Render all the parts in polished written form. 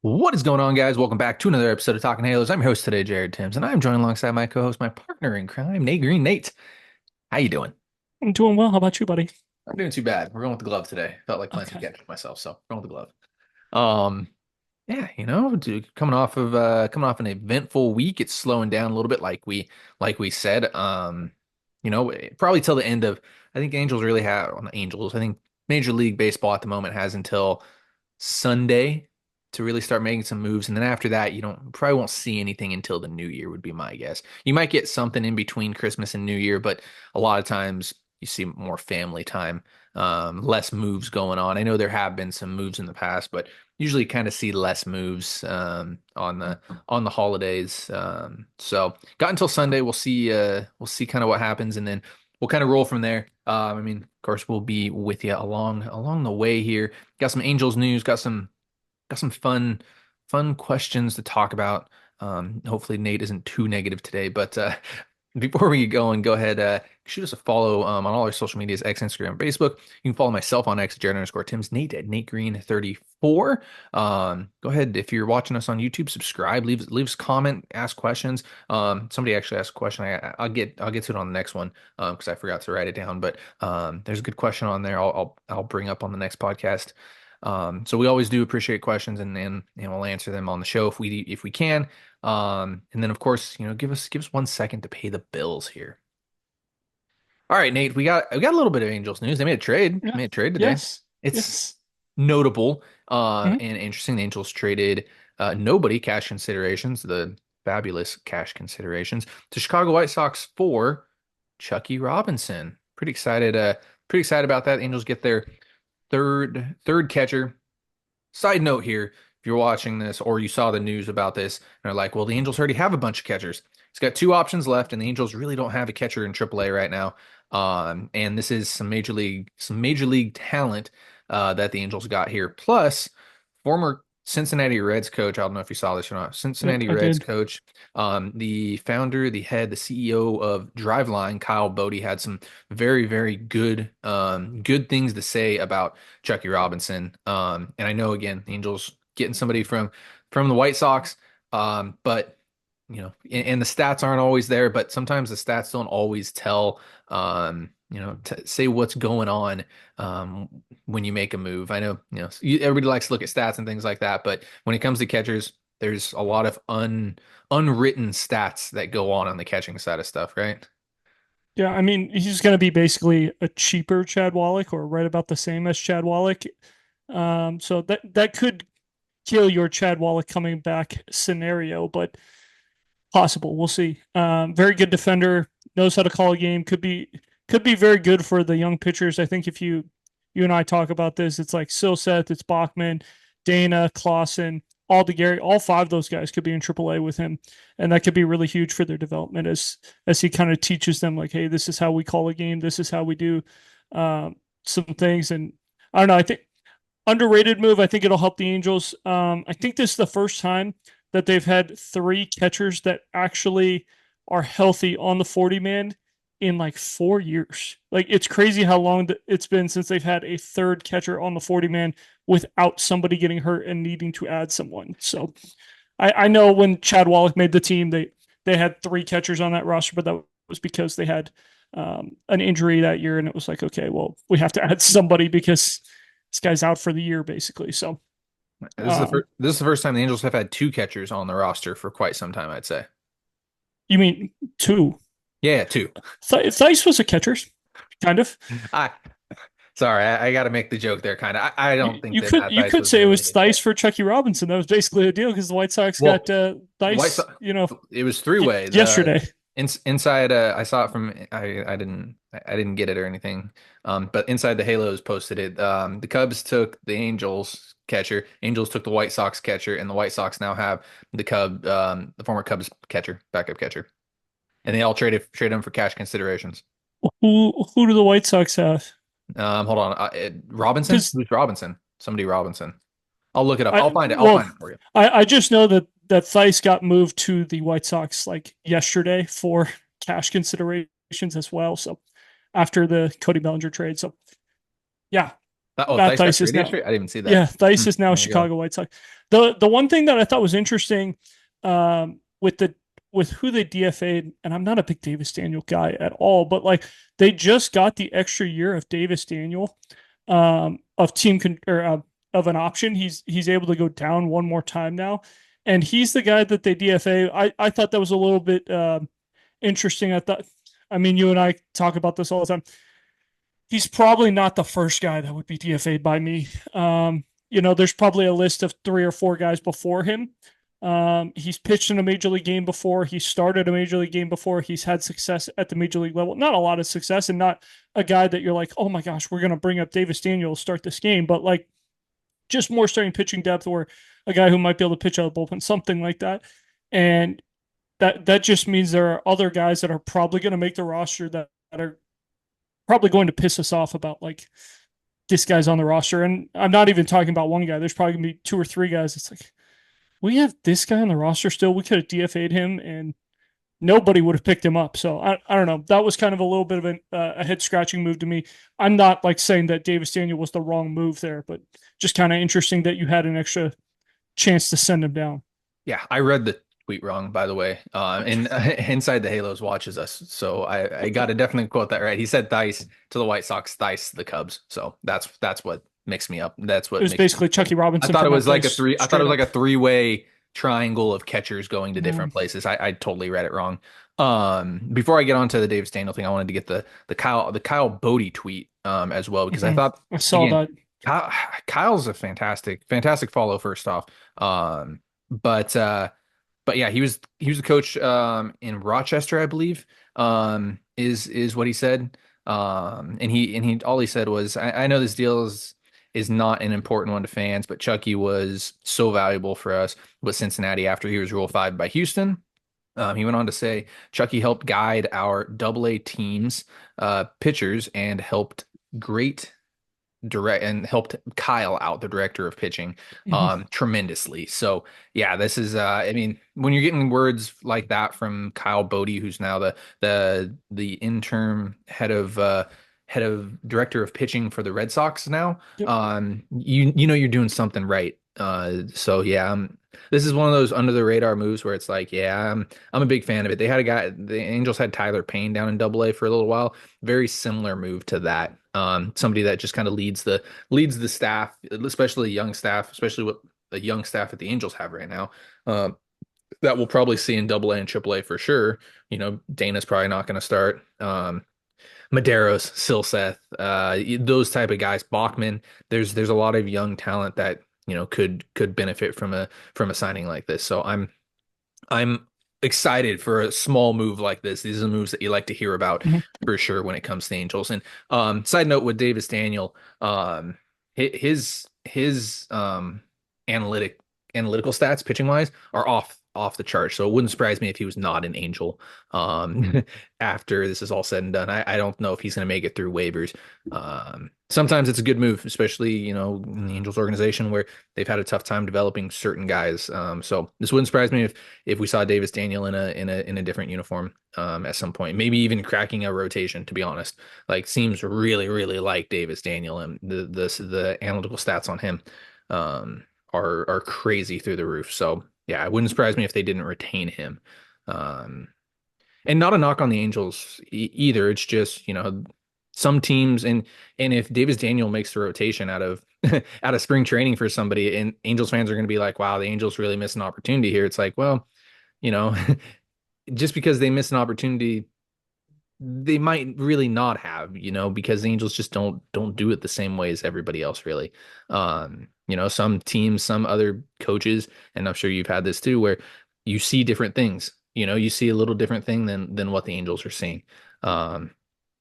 What is going on, guys? Welcome back to another episode of Talking Halos. I'm your host today, Jared Timms, and I'm joined alongside my co-host, my partner in crime, Nate Green. Nate, how you doing? I'm doing well. How about you, buddy? I'm doing too bad. We're going with the glove today. Felt like playing some Okay. catch with myself, so going with the glove. Um, yeah, dude, coming off an eventful week. It's slowing down a little bit, like we said. Probably till the end of. I think Angels really have on the Angels. I think Major League Baseball at the moment has until Sunday to really start making some moves. And then after that, you don't probably won't see anything until the new year would be my guess. You might get something in between Christmas and New Year, but a lot of times you see more family time, less moves going on. I know there have been some moves in the past, but usually kind of see less moves on the holidays. So got until Sunday. We'll see kind of what happens, and then we'll kind of roll from there. Of course, we'll be with you along the way here. Got some Angels news, got some fun questions to talk about. Hopefully Nate isn't too negative today, but before we get going, go ahead, shoot us a follow on all our social medias, X, Instagram, Facebook. You can follow myself on X, Jared_Tim's, Nate at Nate Green 34. Go ahead if you're watching us on YouTube, subscribe, leave us a comment, ask questions. Somebody actually asked a question. I'll get to it on the next one because I forgot to write it down. But there's a good question on there. I'll bring up on the next podcast. So we always do appreciate questions, and we'll answer them on the show if we can. And then of course, give us 1 second to pay the bills here. All right, Nate, we got a little bit of Angels news. They made a trade. Yeah. Made a trade today. Yes. It's Yes. notable Mhm. and interesting. The Angels traded nobody cash considerations, the fabulous cash considerations, to Chicago White Sox for Chucky Robinson. Pretty excited about that. Angels get their third catcher. Side note here, if you're watching this or you saw the news about this, and they're like, well, the Angels already have a bunch of catchers. He's got two options left, and the Angels really don't have a catcher in AAA right now. And this is some major league talent that the Angels got here. Plus, former Cincinnati Reds coach, I don't know if you saw this or not, Yep, Cincinnati I Reds did. coach, the founder, the head, the CEO of Driveline, Kyle Bodie, had some very, very good things to say about Chucky Robinson. And I know again, the Angels getting somebody from the White Sox, but and the stats aren't always there, but sometimes the stats don't always tell, to say what's going on when you make a move. I know, everybody likes to look at stats and things like that, but when it comes to catchers, there's a lot of unwritten stats that go on the catching side of stuff, right? Yeah, I mean, he's going to be basically a cheaper Chad Wallach or right about the same as Chad Wallach. So that could kill your Chad Wallach coming back scenario, but possible. We'll see. Very good defender, knows how to call a game. Could be very good for the young pitchers. I think if you and I talk about this, it's like Silseth, it's Bachman, Dana, Clausen, Gary, all five of those guys could be in AAA with him, and that could be really huge for their development as he kind of teaches them like, hey, this is how we call a game, this is how we do some things. And I don't know. I think underrated move. I think it'll help the Angels. I think this is the first time that they've had three catchers that actually are healthy on the 40 man in like 4 years. Like it's crazy how long it's been since they've had a third catcher on the 40 man without somebody getting hurt and needing to add someone. So I know when Chad Wallach made the team, they had three catchers on that roster, but that was because they had an injury that year, and it was like, okay, well, we have to add somebody because this guy's out for the year, basically. So, um, This is the first time the Angels have had two catchers on the roster for quite some time, I'd say. you mean two? Yeah, two. Thice was a catcher, kind of. I Sorry, I got to make the joke there, kind of. I don't You, think you that could Matt you Dice could was say it really a was good Thice catcher. for Chucky Robinson. That was basically the deal because the White Sox got Well, the White Thice, Sox, you know, it was three way. yesterday. Inside, I saw it from. I didn't get it or anything. But inside the Halos posted it. The Cubs took the Angels catcher. Angels took the White Sox catcher, and the White Sox now have the former Cubs catcher, backup catcher, and they all traded him for cash considerations. Who do the White Sox have? Hold on, Robinson? Because Who's Robinson? Somebody Robinson. I'll look it up. I I'll find it. I'll well, find it for you. I just know that Thice got moved to the White Sox like yesterday for cash considerations as well. So after the Cody Bellinger trade, so yeah. Oh, Matt Theis got Theis is traded now, yesterday. I didn't even see that. yeah, Theis is now There you go. Chicago White Sox. The one thing that I thought was interesting, with the with who they DFA'd, and I'm not a big Davis Daniel guy at all, but like they just got the extra year of Davis Daniel, of of an option. He's able to go down one more time now, and he's the guy that they DFA. I thought that was a little bit interesting. I thought, I mean, you and I talk about this all the time. He's probably not the first guy that would be DFA'd by me. There's probably a list of three or four guys before him. He's pitched in a major league game before. He started a major league game before. He's had success at the major league level. Not a lot of success, and not a guy that you're like, oh my gosh, we're going to bring up Davis Daniel to start this game, but like just more starting pitching depth, or a guy who might be able to pitch out of the bullpen, something like that. And that just means there are other guys that are probably going to make the roster that are probably going to piss us off about like this guy's on the roster. And I'm not even talking about one guy. There's probably gonna be two or three guys. It's like, we have this guy on the roster still. We could have DFA'd him and nobody would have picked him up. So I don't know. That was kind of a little bit of a head scratching move to me. I'm not like saying that Davis Daniel was the wrong move there, but just kind of interesting that you had an extra chance to send him down. Yeah, I read the tweet wrong, by the way. And Inside the Halos watches us, so I got to definitely quote that right. He said Theis to the White Sox, Theis to the Cubs. So that's what mixed me up. That's It what was makes basically Chucky I Robinson thought for it Matt was like a Dice three. I thought it straight was like up. a three-way triangle of catchers going to No. different places. I totally read it wrong. Before I get on to the Davis Daniel thing, I wanted to get the Kyle Bodie tweet as well because I Mm-hmm. thought I saw again that. Kyle's a fantastic follow first off. But but yeah, he was the coach in Rochester, I believe. Is what he said. And he all he said was, I know this deal is not an important one to fans, but Chucky was so valuable for us with Cincinnati after he was Rule 5 by Houston. He went on to say Chucky helped guide our AA teams, pitchers, and helped Kyle out, the director of pitching, Mm-hmm. tremendously. So yeah, this is I mean, when you're getting words like that from Kyle Bodie, who's now the interim head of director of pitching for the Red Sox now, Yep. you know you're doing something right. So yeah, this is one of those under the radar moves where it's like, yeah, I'm a big fan of it. The Angels had Tyler Payne down in AA for a little while. Very similar move to that. Somebody that just kind of leads the staff, especially young staff, especially what the young staff that the Angels have right now. Um, that we'll probably see in AA and AAA for sure. Dana's probably not going to start. Maderos, Silseth, those type of guys, Bachman. There's a lot of young talent that could benefit from a signing like this. So I'm excited for a small move like this. These are the moves that you like to hear about Mm-hmm. for sure when it comes to Angels. And side note with Davis Daniel, his analytical stats pitching wise are off the chart. So it wouldn't surprise me if he was not an Angel after this is all said and done. I don't know if he's going to make it through waivers. Sometimes it's a good move, especially in the Angels organization where they've had a tough time developing certain guys. So this wouldn't surprise me if we saw Davis Daniel in a different uniform at some point, maybe even cracking a rotation. To be honest, like seems really really like Davis Daniel, and the analytical stats on him are crazy through the roof. So yeah, it wouldn't surprise me if they didn't retain him. Um, and not a knock on the Angels either. It's just, some teams and if Davis Daniel makes the rotation out of out of spring training for somebody, and Angels fans are going to be like, wow, the Angels really missed an opportunity here. It's like, well, you know, just because they miss an opportunity, they might really not have, because the Angels just don't do it the same way as everybody else really. Some teams, some other coaches, and I'm sure you've had this too, where you see different things. You see a little different thing than what the Angels are seeing. Um,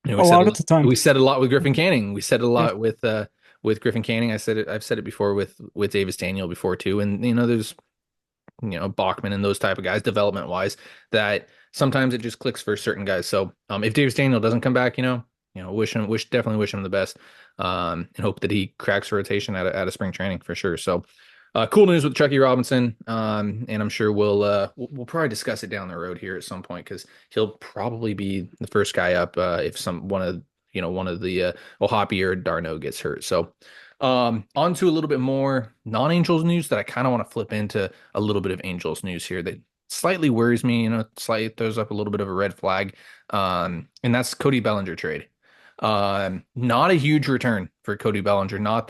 A lot of the time. we said a lot with Griffin Canning. We said a Yeah. lot with Griffin Canning. I've said it before with Davis Daniel before too. And there's Bachman and those type of guys, development wise, that sometimes it just clicks for certain guys. So if Davis Daniel doesn't come back, definitely wish him the best, and hope that he cracks a rotation at a spring training for sure. So cool news with Chucky Robinson, and I'm sure we'll probably discuss it down the road here at some point because he'll probably be the first guy up if one of the Ohapi or Darno gets hurt. So On to a little bit more non-Angels news that I kind of want to flip into a little bit of Angels news here that slightly worries me, slightly throws up a little bit of a red flag. And that's Cody Bellinger trade. Not a huge return for Cody Bellinger. Not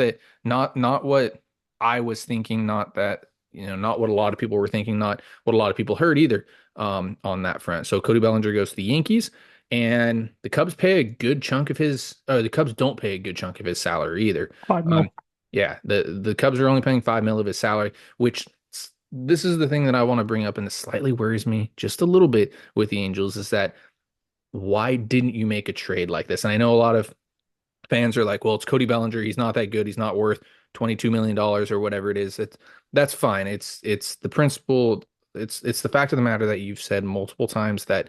what I was thinking, not that, not what a lot of people were thinking, not what a lot of people heard either, on that front. So Cody Bellinger goes to the Yankees. And the Cubs pay a good chunk of his, or the Cubs don't pay a good chunk of his salary either. 5 mil. Yeah, the Cubs are only paying 5 mil of his salary, which this is the thing that I want to bring up, and it slightly worries me just a little bit with the Angels is that why didn't you make a trade like this? And I know a lot of fans are like, well, it's Cody Bellinger. He's not that good. He's not worth $22 million dollars or whatever it is. That's fine. It's the principle. It's the fact of the matter that you've said multiple times that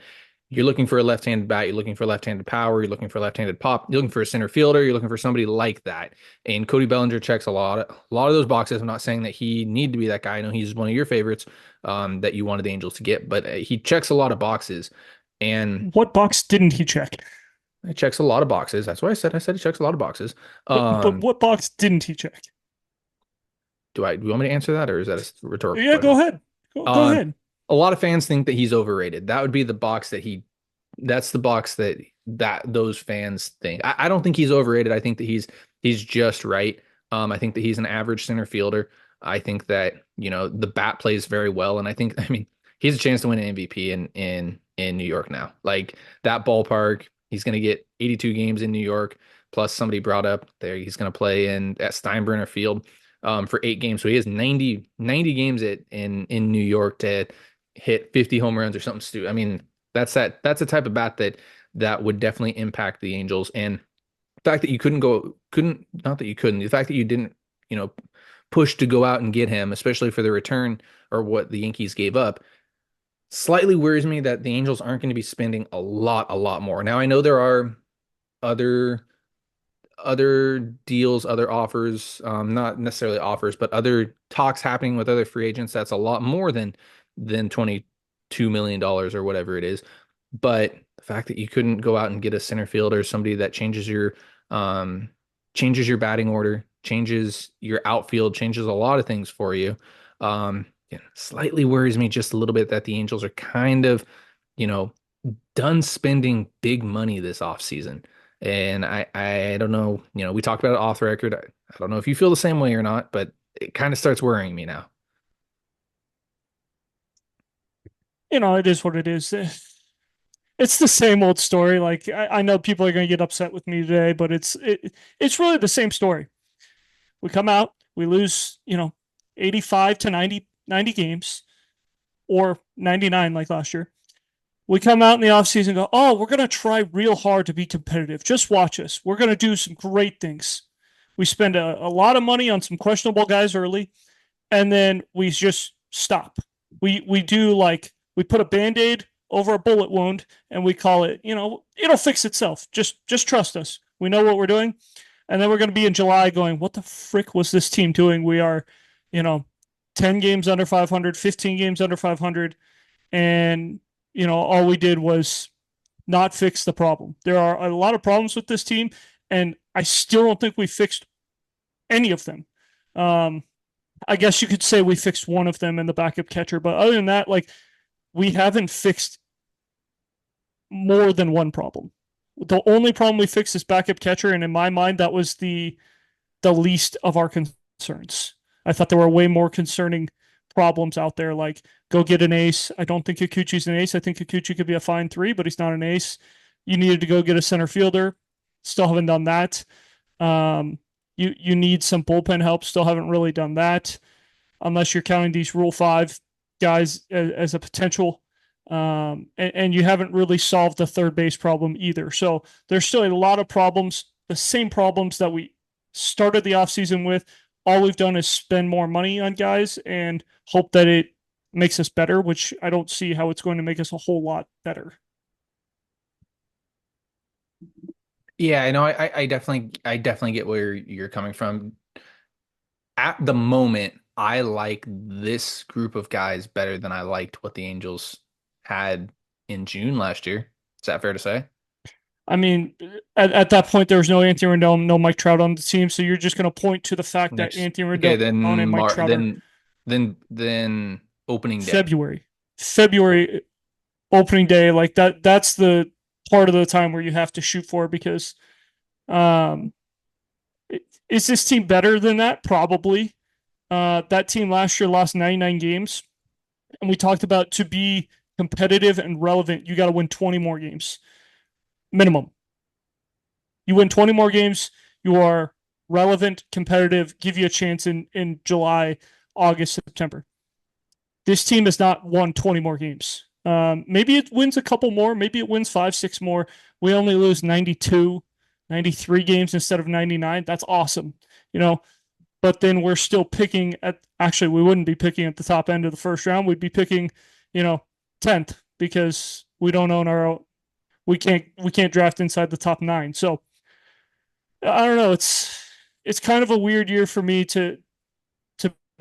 you're looking for a left-handed bat, you're looking for left-handed power, you're looking for left-handed pop, you're looking for a center fielder, you're looking for somebody like that. And Cody Bellinger checks a lot of those boxes. I'm not saying that he need to be that guy. I know he's one of your favorites, that you wanted the Angels to get, but he checks a lot of boxes. And What box didn't he check? it checks a lot of boxes. That's what I said. I said it checks a lot of boxes. But Um, what box didn't he check? do you want me to answer that, or is that a rhetorical Yeah, go question? ahead. Go Um, ahead. a lot of fans think that he's overrated. That would be the box that's the box that those fans think. I don't think he's overrated. I think that he's just right. I think that he's an average center fielder. I think that, the bat plays very well, and I mean, he has a chance to win an MVP in New York now. Like that ballpark, he's going to get 82 games in New York. Plus, somebody brought up there he's going to play in at Steinbrenner Field, for 8 games. So he has 90 games in New York to hit 50 home runs or something stupid. I mean, that's the type of bat that would definitely impact the Angels. And the fact that you couldn't not that you couldn't, the fact that you didn't, push to go out and get him, especially for the return or what the Yankees gave up, slightly worries me that the Angels aren't going to be spending a lot more. Now I know there are other other deals, other offers, not necessarily offers, but other talks happening with other free agents. That's a lot more than $22 million dollars or whatever it is. But the fact that you couldn't go out and get a center fielder, somebody that um changes your batting order, changes your outfield, changes a lot of things for you. Slightly worries me just a little bit that the Angels are kind of, you know, done spending big money this offseason. And I don't know, we talked about it off the record. I don't know if you feel the same way or not, but it kind of starts worrying me now. It is what it is. It's the same old story. Like I know people are going to get upset with me today, but it's really the same story. We come out, we lose, 85 to 90 games or 99 like last year. We come out in the offseason and go, oh, we're going to try real hard to be competitive. Just watch us. We're going to do some great things. We spend a lot of money on some questionable guys early, and then we just stop. We do like we put a band-aid over a bullet wound and we call it, it'll fix itself. Just trust us. We know what we're doing. And then we're going to be in July going, what the frick was this team doing? We are, you know, 10 games under 500, 15 games under 500. And, all we did was not fix the problem. There are a lot of problems with this team. And I still don't think we fixed any of them. Um, I guess you could say we fixed one of them in the backup catcher. But other than that, like, we haven't fixed more than one problem. The only problem we fixed is backup catcher. And in my mind, that was the least of our concerns. I thought there were way more concerning problems out there, like go get an ace. I don't think Kikuchi's an ace. I think Kikuchi could be a fine 3, but he's not an ace. You needed to go get a center fielder. Still haven't done that. You need some bullpen help. Still haven't really done that, unless you're counting these Rule 5 guys as a potential. And you haven't really solved the third base problem either. So there's still a lot of problems, the same problems that we started the offseason with. All we've done is spend more money on guys and hope that it makes us better, which I don't see how it's going to make us a whole lot better. Yeah, I know. I definitely get where you're coming from. At the moment, I like this group of guys better than I liked what the Angels had in June last year. Is that fair to say? I mean, at that point, there was no Anthony Rendon, no Mike Trout on the team, so you're just going to point to the fact that Next, Anthony okay, Rendon then and Mike Mar Trout are then opening day. February, February opening day, like that. That's the part of the time where you have to shoot for because, um, is this team better than that? Probably. That team last year lost 99 games, and we talked about to be competitive and relevant, you got to win 20 more games minimum. You win 20 more games, you are relevant, competitive, give you a chance in July, August, September. This team has not won 20 more games. Maybe it wins a couple more. Maybe it wins five, six more. We only lose 92, 93 games instead of 99. That's awesome. You know, but then we're still picking at, actually, we wouldn't be picking at the top end of the first round. We'd be picking, you know, 10th because we don't own our own. We can't draft inside the top nine. So I don't know. It's kind of a weird year for me to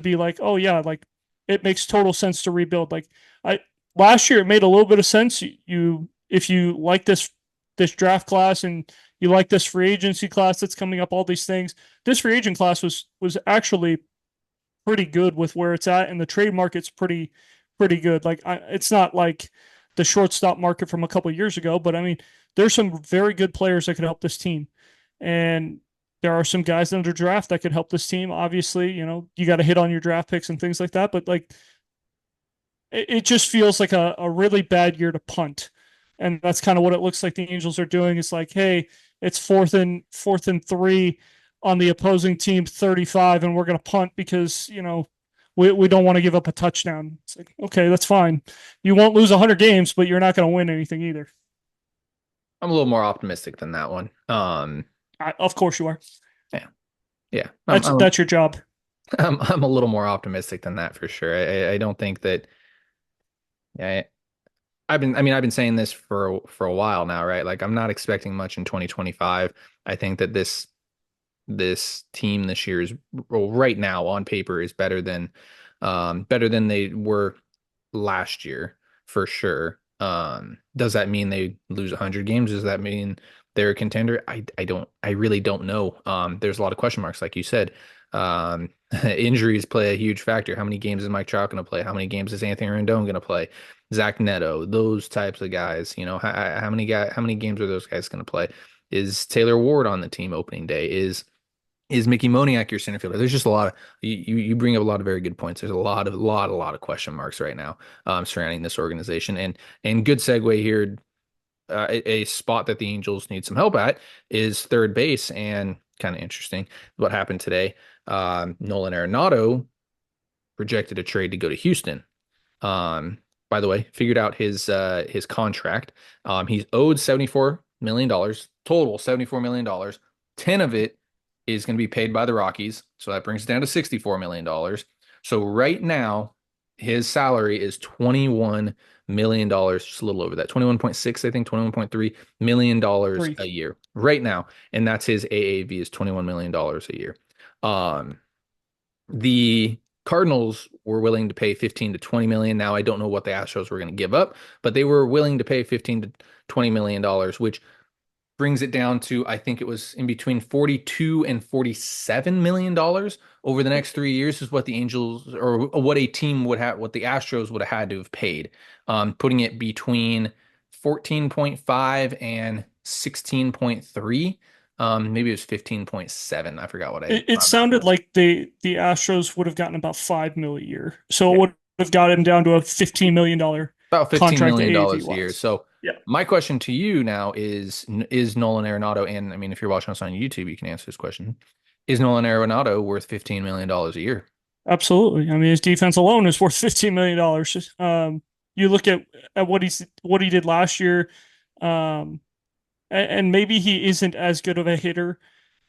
be like, oh yeah, like it makes total sense to rebuild. Like I last year it made a little bit of sense. You if you like this draft class and you like this free agency class that's coming up, all these things. This free agent class was actually pretty good with where it's at, and the trade market's pretty good. Like it's not like the shortstop market from a couple of years ago, but I mean, there's some very good players that could help this team, and there are some guys under draft that could help this team. Obviously, you got to hit on your draft picks and things like that, but like it just feels like a really bad year to punt. And that's kind of what it looks like the Angels are doing. It's like, hey, it's fourth and 3 on the opposing team 35, and we're gonna punt because, we don't want to give up a touchdown. It's like, okay, that's fine. You won't lose 100 games, but you're not gonna win anything either. I'm a little more optimistic than that one. Of course you are. Yeah, yeah. That's your job. I'm a little more optimistic than that for sure. I don't think that. Yeah, I've been saying this for a while now, right? Like I'm not expecting much in 2025. I think that this team this year is, well, right now on paper is better than they were last year for sure. Does that mean they lose 100 games? Does that mean they're a contender? I really don't know. There's a lot of question marks, like you said. Injuries play a huge factor. How many games is Mike Trout going to play? How many games is Anthony Rendon going to play? Zach Neto, those types of guys. How many games are those guys going to play? Is Taylor Ward on the team opening day? Is Mickey Moniak your center fielder? There's just a lot of you bring up a lot of very good points. There's a lot of question marks right now surrounding this organization. And good segue here. A spot that the Angels need some help at is third base, and kind of interesting what happened today. Nolan Arenado rejected a trade to go to Houston. By the way, figured out his contract. He's owed $74 million total, $74 million. 10 of it is going to be paid by the Rockies, so that brings it down to $64 million. So right now, his salary is $21 million, just a little over that, 21.6, I think, $21.3 million Three. a year right now, and that's his AAV is $21 million a year. Um, the Cardinals were willing to pay 15 to 20 million. Now I don't know what the Astros were going to give up, but they were willing to pay 15 to 20 million dollars, which brings it down to, I think it was in between 42 and 47 million dollars over the next 3 years is what the Angels, or what a team would have, what the Astros would have had to have paid. Putting it between 14.5 and 16.3. Maybe it was 15.7. I forgot what It my math sounded was. like the Astros would have gotten about 5 million a year, so it Yeah. would have gotten down to a $15 million About $15 contract million AAV dollars a year. wise. So Yeah, my question to you now is Nolan Arenado, and I mean, if you're watching us on YouTube, you can answer this question. Is Nolan Arenado worth $15 million a year? absolutely. I mean, his defense alone is worth $15 million. You look at what he did last year, and maybe he isn't as good of a hitter,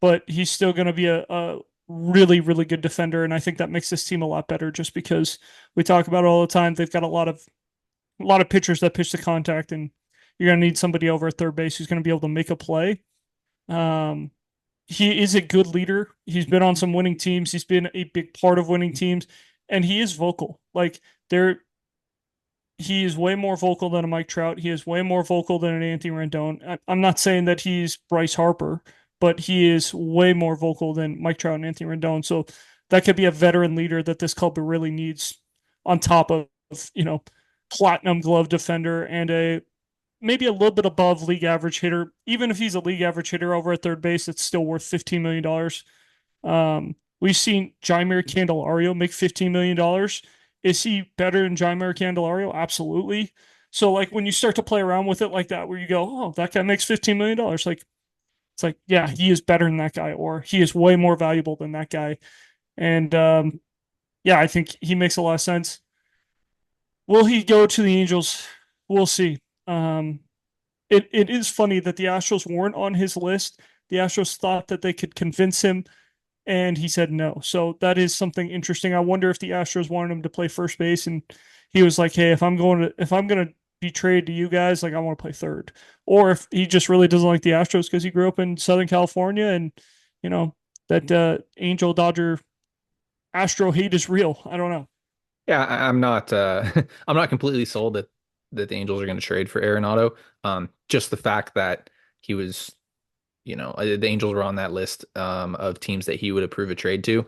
but he's still going to be a really, really good defender. And I think that makes this team a lot better just because we talk about it all the time. They've got a lot of pitchers that pitch the contact, and you're going to need somebody over at third base who's going to be able to make a play. Um, he is a good leader. He's been on some winning teams. He's been a big part of winning teams, and he is vocal. Like there, he is way more vocal than a Mike Trout. He is way more vocal than an Anthony Rendon. I'm not saying that he's Bryce Harper, but he is way more vocal than Mike Trout and Anthony Rendon. So that could be a veteran leader that this club really needs on top of, you know, platinum glove defender and a maybe a little bit above league average hitter. Even if he's a league average hitter over at third base, it's still worth $15 million. We've seen Jaimir Candelario make $15 million. Is he better than Jaimir Candelario? Absolutely. So like when you start to play around with it like that, where you go, oh, that guy makes $15 million, like it's like, yeah, he is better than that guy, or he is way more valuable than that guy. And yeah, I think he makes a lot of sense. Will he go to the Angels? We'll see. Um, it is funny that the Astros weren't on his list. The Astros thought that they could convince him, and he said no. So that is something interesting. I wonder if the Astros wanted him to play first base, and he was like, "Hey, if I'm gonna be traded to you guys, like I want to play third." Or if he just really doesn't like the Astros because he grew up in Southern California, and you know that Angel Dodger Astro hate is real. I don't know. Yeah, I'm not I'm not completely sold that the Angels are going to trade for Arenado. Just the fact that he was, the Angels were on that list of teams that he would approve a trade to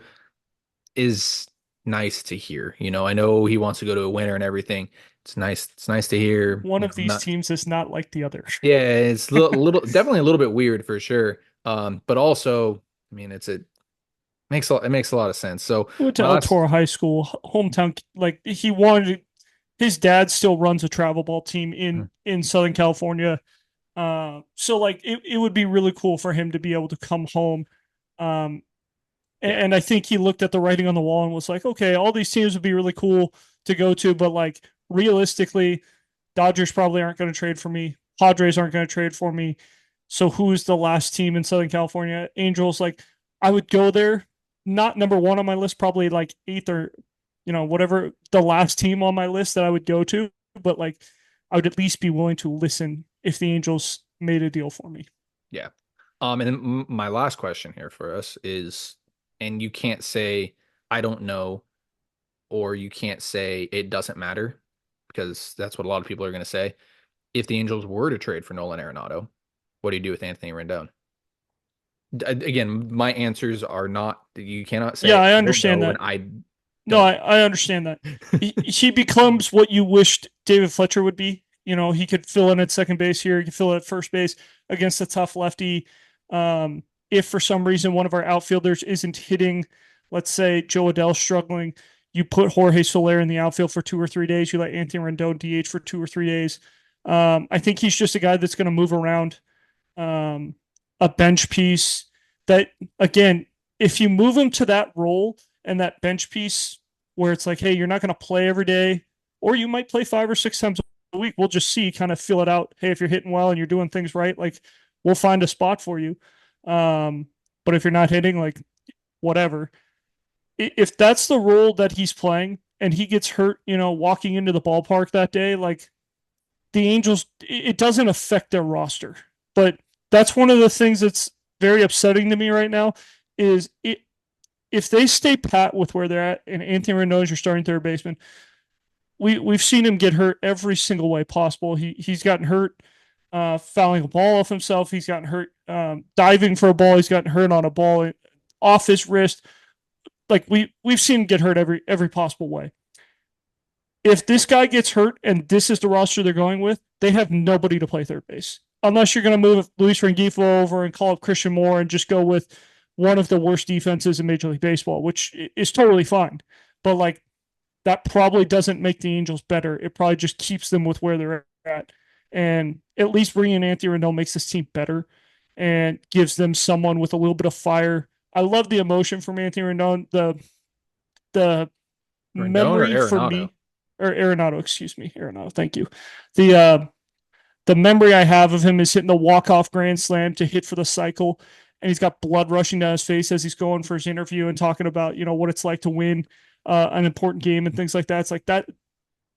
is nice to hear. I know he wants to go to a winner and everything. It's nice to hear, One of these not teams is not like the other. yeah, it's definitely a little bit weird for sure. But also, I mean, it makes a lot of sense. So He went to my El last Toro High School, hometown. Like he wanted, his dad still runs a travel ball team in Southern California. So like it would be really cool for him to be able to come home. Um, yeah, and I think he looked at the writing on the wall and was like, okay, all these teams would be really cool to go to, but like realistically, Dodgers probably aren't going to trade for me. Padres aren't going to trade for me. So who's the last team in Southern California? Angels. Like I would go there, not number one on my list, probably like eighth or whatever the last team on my list that I would go to, but like I would at least be willing to listen if the Angels made a deal for me. yeah. And then my last question here for us is, and you can't say I don't know, or you can't say it doesn't matter, because that's what a lot of people are going to say. If the Angels were to trade for Nolan Arenado, what do you do with Anthony Rendon? Again, my answers are not, you cannot Yeah, say I I don't understand know and that. I No, don't I understand that. He becomes what you wished David Fletcher would be. He could fill in at second base here. He could fill in at first base against a tough lefty. If for some reason one of our outfielders isn't hitting, let's say Joe Adell's struggling, you put Jorge Soler in the outfield for 2 or 3 days. You let Anthony Rendon DH for 2 or 3 days. I think he's just a guy that's going to move around. Um, a bench piece that, again, if you move him to that role and that bench piece where it's like, hey, you're not going to play every day, or you might play 5 or 6 times a week. We'll just see, kind of feel it out. Hey, if you're hitting well and you're doing things right, like we'll find a spot for you. Um, but if you're not hitting, like whatever. If that's the role that he's playing and he gets hurt, walking into the ballpark that day, like the Angels, it doesn't affect their roster. But that's one of the things that's very upsetting to me right now is if they stay pat with where they're at and Anthony Rendon is your starting third baseman, we've seen him get hurt every single way possible. He's gotten hurt fouling a ball off himself. He's gotten hurt diving for a ball. He's gotten hurt on a ball off his wrist. Like we've seen him get hurt every possible way. If this guy gets hurt and this is the roster they're going with, they have nobody to play third base. Unless you're going to move Luis Rengifo over and call up Christian Moore and just go with one of the worst defenses in Major League Baseball, which is totally fine. But like that probably doesn't make the Angels better. It probably just keeps them with where they're at. And at least bringing in Anthony Rendon makes this team better and gives them someone with a little bit of fire. I love the emotion from Anthony Rendon. The Rendon or memory for Arenado. me, or Arenado, excuse me, Arenado. Thank you. The uh, the memory I have of him is hitting the walk-off grand slam to hit for the cycle, and he's got blood rushing down his face as he's going for his interview and talking about what it's like to win an important game and things like that. It's like that.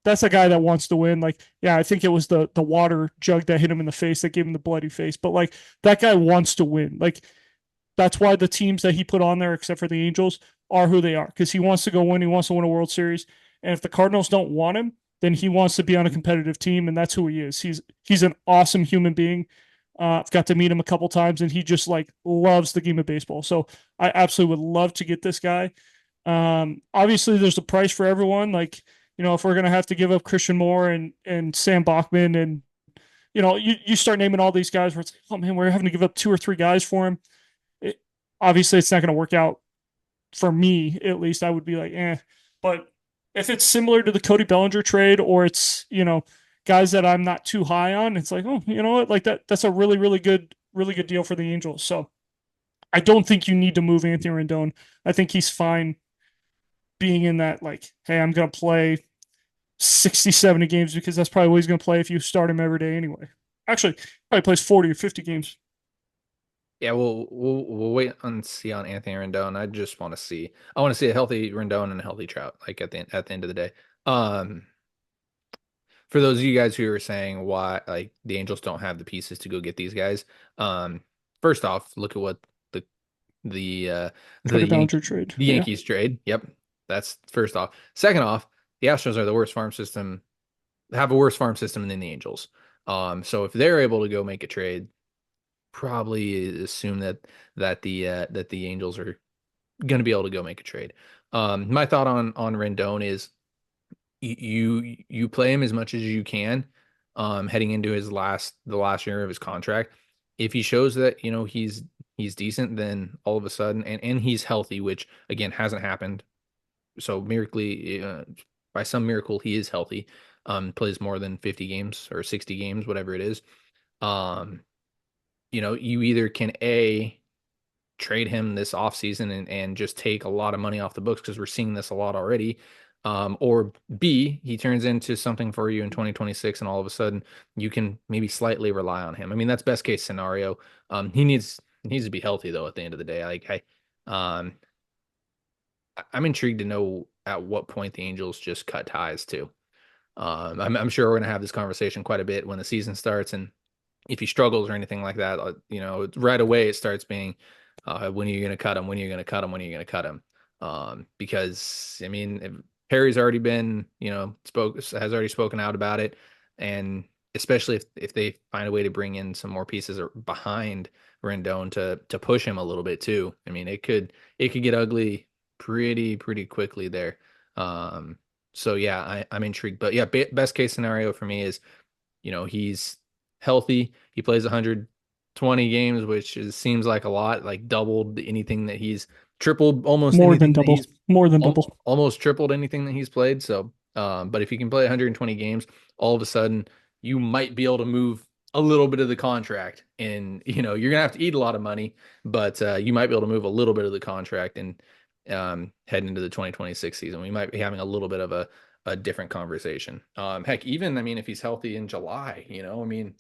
That's a guy that wants to win. Like, yeah, I think it was the water jug that hit him in the face that gave him the bloody face. But like that guy wants to win. Like that's why the teams that he put on there, except for the Angels, are who they are because he wants to go win. He wants to win a World Series. And if the Cardinals don't want him, then he wants to be on a competitive team, and that's who he is. He's an awesome human being. I've got to meet him a couple times, and he just like loves the game of baseball. So I absolutely would love to get this guy. Obviously, there's a price for everyone. Like, if we're gonna have to give up Christian Moore and Sam Bachman, and you start naming all these guys where it's like, oh man, we're having to give up 2 or 3 guys for him. It, Obviously, it's not going to work out for me. At least I would be like, eh. But if it's similar to the Cody Bellinger trade, or it's guys that I'm not too high on, it's like, oh, you know what, like that's a really good deal for the Angels. So I don't think you need to move Anthony Rendon. I think he's fine being in that, like, hey, I'm going to play 60, 70 games because that's probably what he's going to play if you start him every day anyway. Actually, probably plays 40 or 50 games. Yeah, we'll wait and see on Anthony Rendon. I want to see a healthy Rendon and a healthy Trout, like at the end of the day. Um, for those of you guys who are saying why like the Angels don't have the pieces to go get these guys, first off, look at what the the uh the Cody Yankee Bellinger trade. the Yeah. Yankees trade. Yep. That's first off. Second off, the Astros are the worst farm system, have a worse farm system than the Angels. So if they're able to go make a trade, probably assume that the Angels are going to be able to go make a trade. My thought on Rendon is you play him as much as you can, heading into the last year of his contract. If he shows that he's decent, then all of a sudden, and he's healthy, which again hasn't happened. So miraculously, by some miracle, he is healthy. Plays more than 50 games or 60 games, whatever it is. Um, you either can trade him this offseason and just take a lot of money off the books because we're seeing this a lot already. Or B, he turns into something for you in 2026, and all of a sudden you can maybe slightly rely on him. I mean, that's best case scenario. He needs to be healthy though at the end of the day. Um I'm intrigued to know at what point the Angels just cut ties too. I'm sure we're gonna have this conversation quite a bit when the season starts, and if he struggles or anything like that, right away it starts being, when are you going to cut him? When are you going to cut him? When are you going to cut him? Because I mean, Perry's already been, has already spoken out about it, and especially if they find a way to bring in some more pieces behind Rendon to push him a little bit too. I mean, it could get ugly pretty quickly there. Um, so yeah, I'm intrigued, but yeah, best case scenario for me is he's healthy. He plays 120 games, which seems like a lot, like doubled anything that he's tripled, almost More than anything that double. he's More than double. almost tripled anything that he's played. So, but if he can play 120 games, all of a sudden you might be able to move a little bit of the contract, and you're gonna have to eat a lot of money, but you might be able to move a little bit of the contract and heading into the 2026 season. We might be having a little bit of a different conversation. Heck, even I mean, if he's healthy in July, I mean,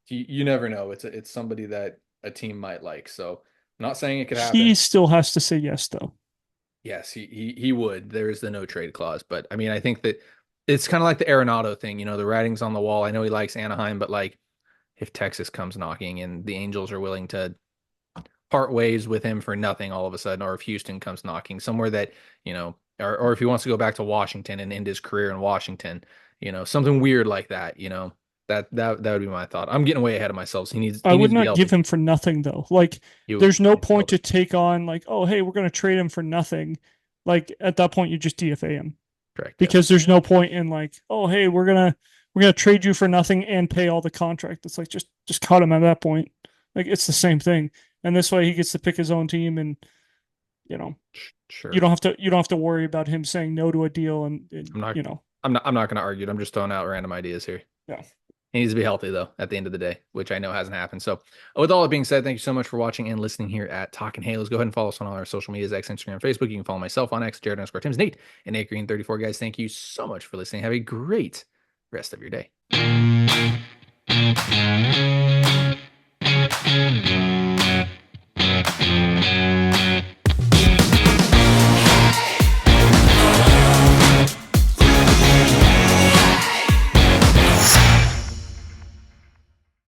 you never know. It's somebody that a team might like. So, I'm not saying it could He happen. still has to say yes, though. Yes, he would. There is the no trade clause, but I mean, I think that it's kind of like the Arenado thing. The writing's on the wall. I know he likes Anaheim, but like, if Texas comes knocking and the Angels are willing to part ways with him for nothing all of a sudden, or if Houston comes knocking somewhere that, or if he wants to go back to Washington and end his career in Washington, something weird like that, that would be my thought. I'm getting way ahead of myself. So he needs I he would needs to be not give healthy. him for nothing, though. Like, He there's no needs to be point to healthy. take on, like, oh, hey, we're going to trade him for nothing. Like, at that point, you just DFA him Correct. Yes. because there's no point in, like, oh, hey, we're gonna trade you for nothing and pay all the contract. It's like, just cut him at that point. Like, it's the same thing. And this way he gets to pick his own team, and you know, you Sure. don't have to you don't have to worry about him saying no to a deal, and I'm not. I'm not going to argue it. I'm just throwing out random ideas here. yeah. He needs to be healthy though at the end of the day, which I know hasn't happened. So, with all that being said, thank you so much for watching and listening here at Talking Halos. Go ahead and follow us on all our social medias: X, Instagram, Facebook. You can follow myself on X, Jared underscore Tim's, Nate, and Nate Green 34. Guys, thank you so much for listening. Have a great rest of your day.